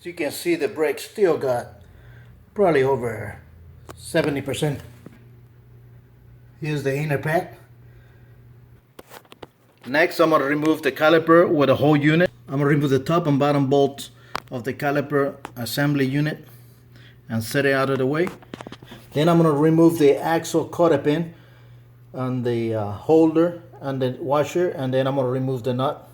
As you can see, the brake still got probably over 70%. Here's the inner pack. Next, I'm going to remove the caliper with the whole unit. I'm going to remove the top and bottom bolts of the caliper assembly unit and set it out of the way. Then I'm going to remove the axle cotter pin and the holder and the washer, and then I'm going to remove the nut.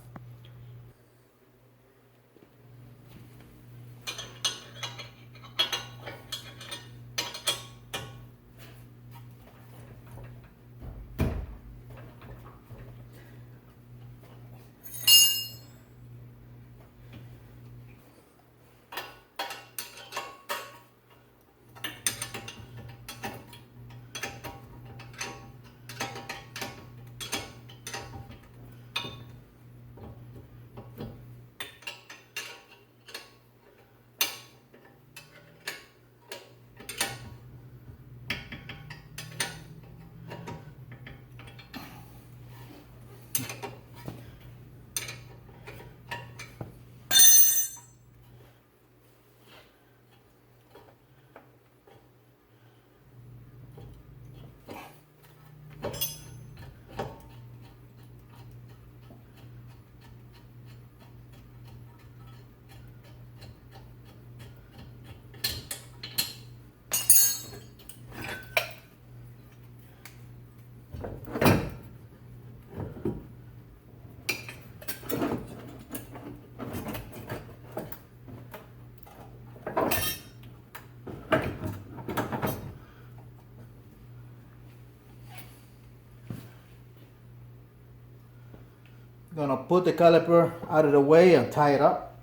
Gonna put the caliper out of the way and tie it up.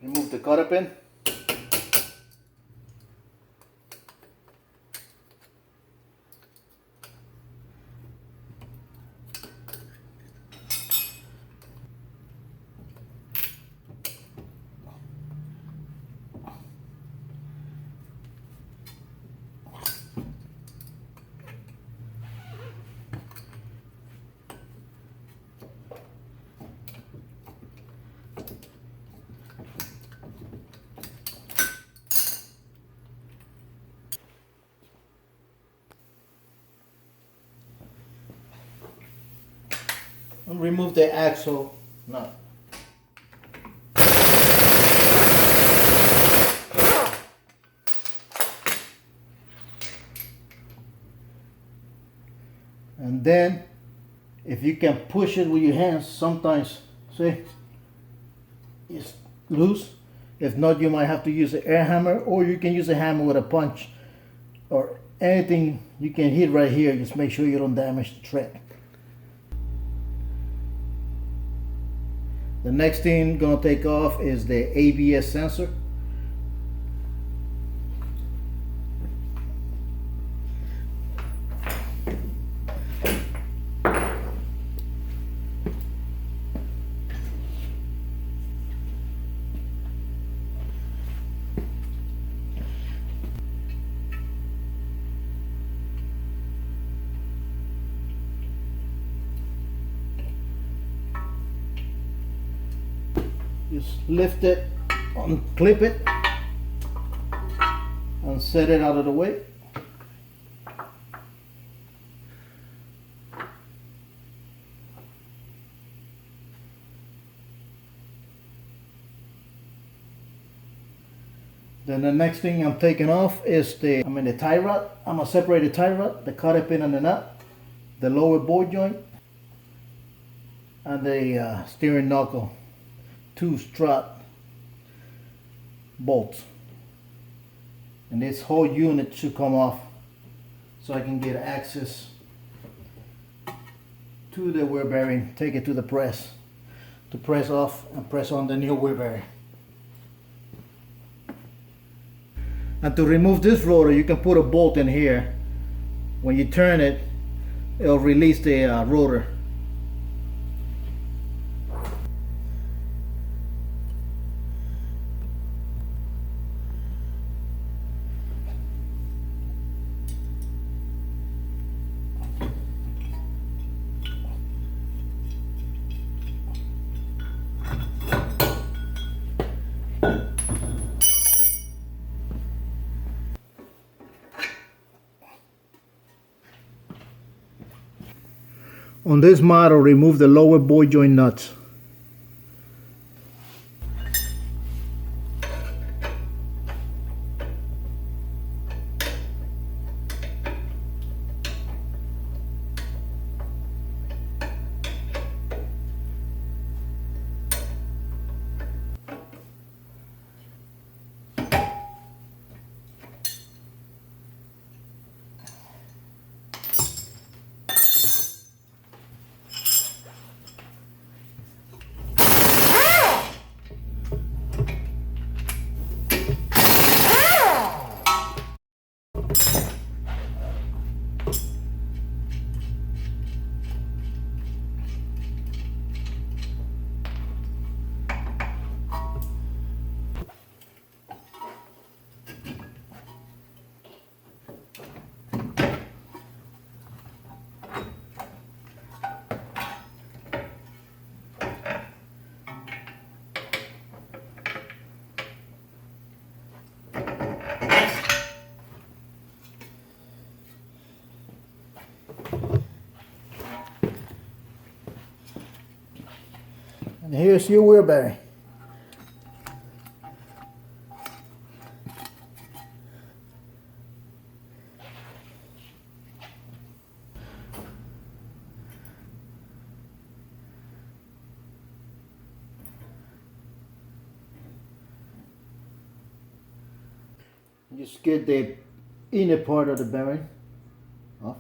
Remove the cotter pin. And remove the axle nut. And then, if you can push it with your hands, sometimes, see, it's loose. If not, you might have to use an air hammer, or you can use a hammer with a punch, or anything you can hit right here. Just make sure you don't damage the tread. The next thing gonna take off is the ABS sensor. Just lift it, unclip it, and set it out of the way. Then the next thing I'm taking off is the tie rod. I'm gonna separate the tie rod, the cotter pin and the nut, the lower ball joint, and the steering knuckle. 2 strut bolts, and this whole unit should come off so I can get access to the wheel bearing, take it to the press to press off and press on the new wheel bearing. And to remove this rotor, you can put a bolt in here. When you turn it, it'll release the rotor. On this model, remove the lower ball joint nuts. And here's your wheel bearing. Just get the inner part of the bearing off.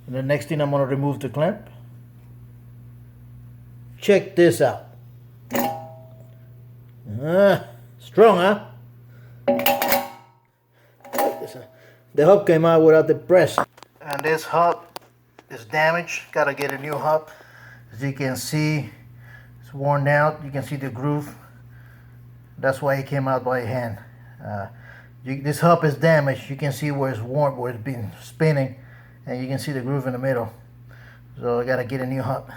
And the next thing, I'm going to remove the clamp. Check this out. Strong, huh? The hub came out without the press. And this hub is damaged. Gotta get a new hub. As you can see, it's worn out. You can see the groove. That's why it came out by hand. This hub is damaged. You can see where it's worn, where it's been spinning, and you can see the groove in the middle. So I gotta get a new hub.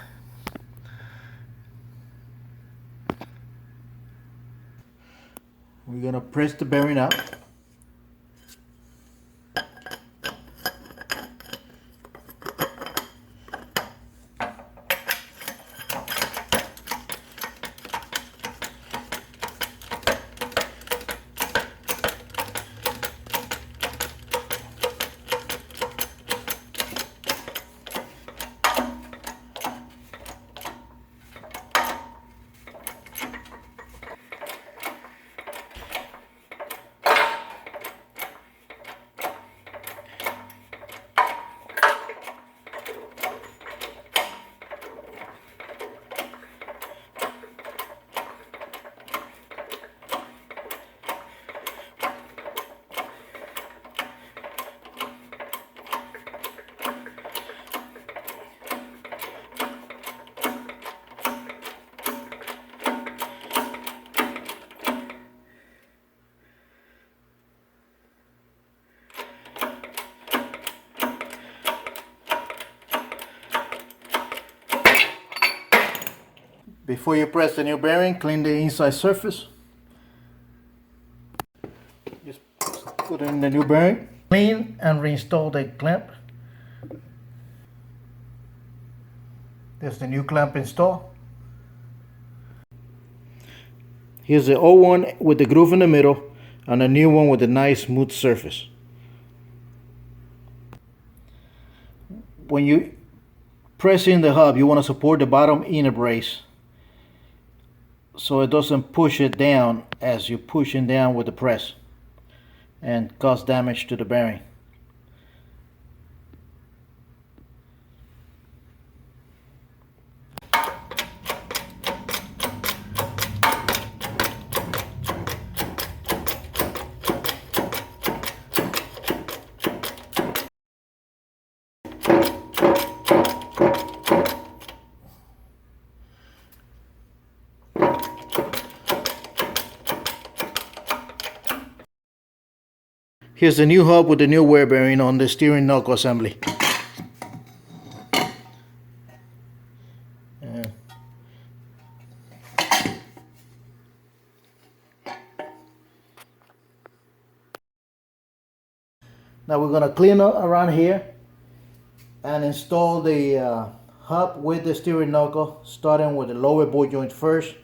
We're gonna press the bearing up. Before you press the new bearing, clean the inside surface. Just put in the new bearing. Clean and reinstall the clamp. There's the new clamp installed. Here's the old one with the groove in the middle and a new one with a nice smooth surface. When you press in the hub, you want to support the bottom inner brace so it doesn't push it down as you're pushing down with the press and cause damage to the bearing. Here's the new hub with the new wear bearing on the steering knuckle assembly. Now we're going to clean up around here and install the hub with the steering knuckle, starting with the lower ball joint first.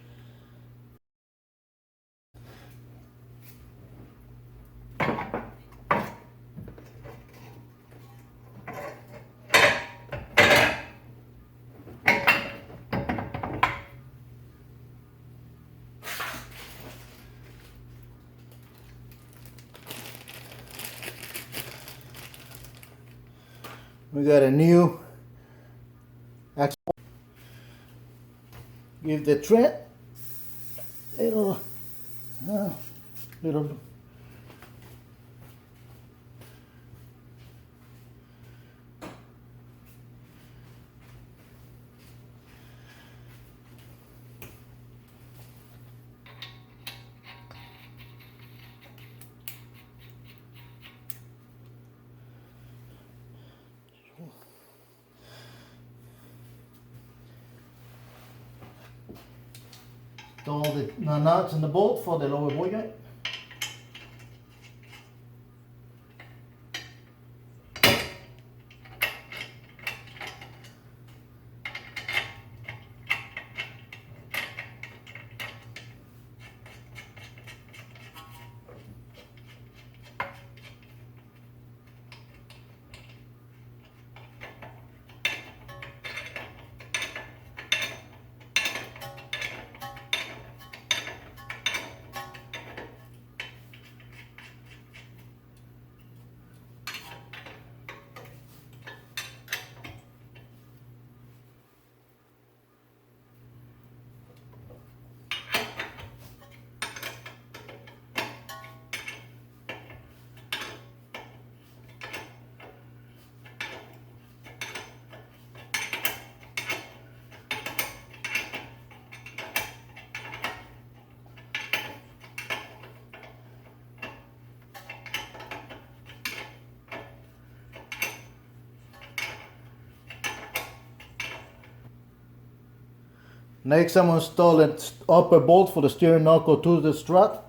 We got a new axle. Give the tread little, little. Install the nuts and the bolt for the lower ball joint. Next, I'm installing upper bolt for the steering knuckle to the strut.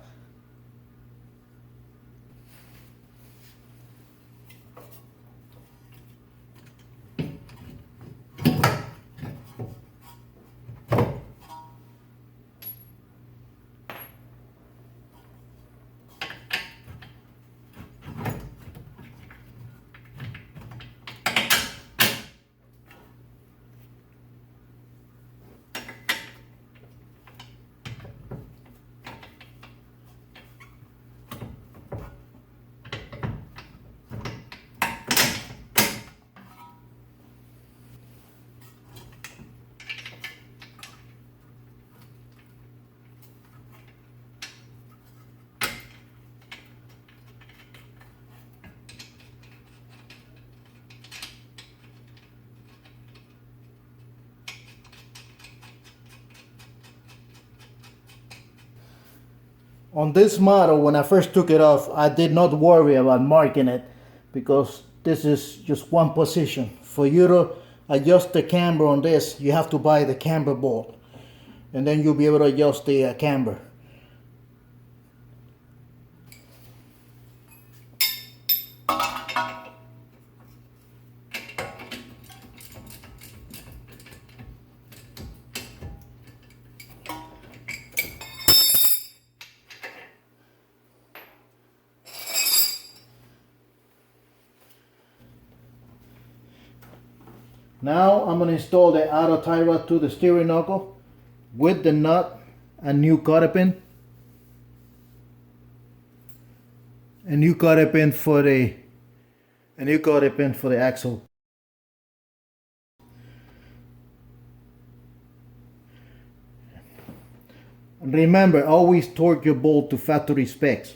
On this model, when I first took it off, I did not worry about marking it because this is just one position. For you to adjust the camber on this, you have to buy the camber bolt, and then you'll be able to adjust the camber. Now I'm going to install the auto tie rod to the steering knuckle with the nut and new cotter pin. A new cotter pin for the axle. And remember, always torque your bolt to factory specs.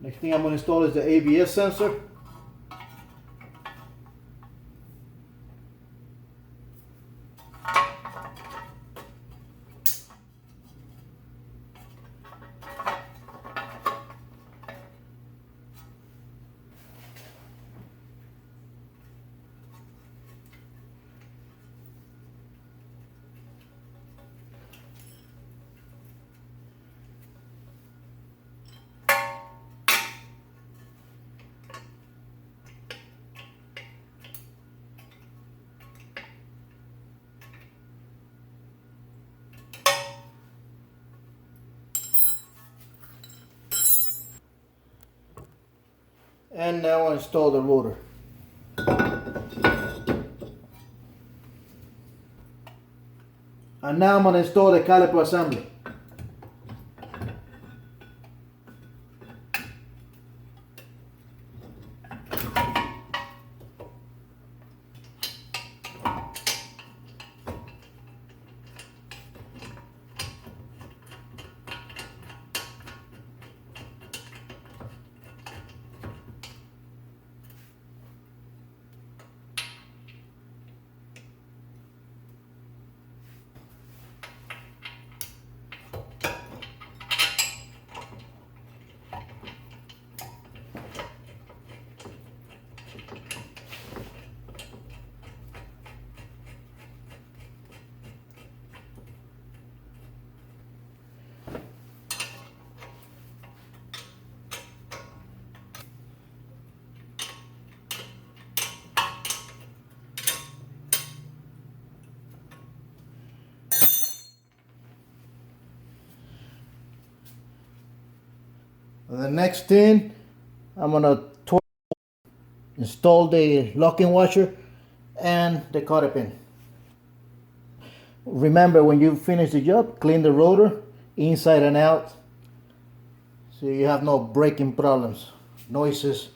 Next thing I'm going to install is the ABS sensor. And now I install the rotor. And now I'm going to install the caliper assembly. The next thing, I'm gonna install the locking washer and the cotter pin. Remember, when you finish the job, clean the rotor inside and out so you have no braking problems, noises.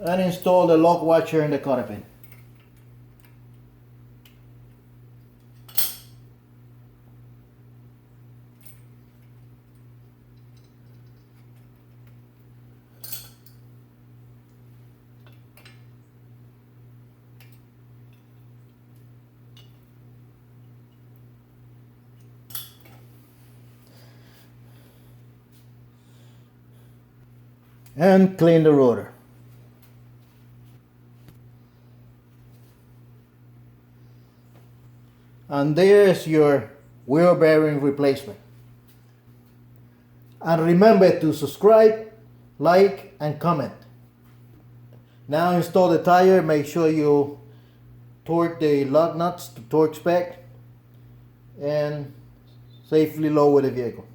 And install the lock washer and the cotter pin. And clean the rotor. And there's your wheel bearing replacement. And remember to subscribe, like, and comment. Now install the tire. Make sure you torque the lug nuts to torque spec and safely lower the vehicle.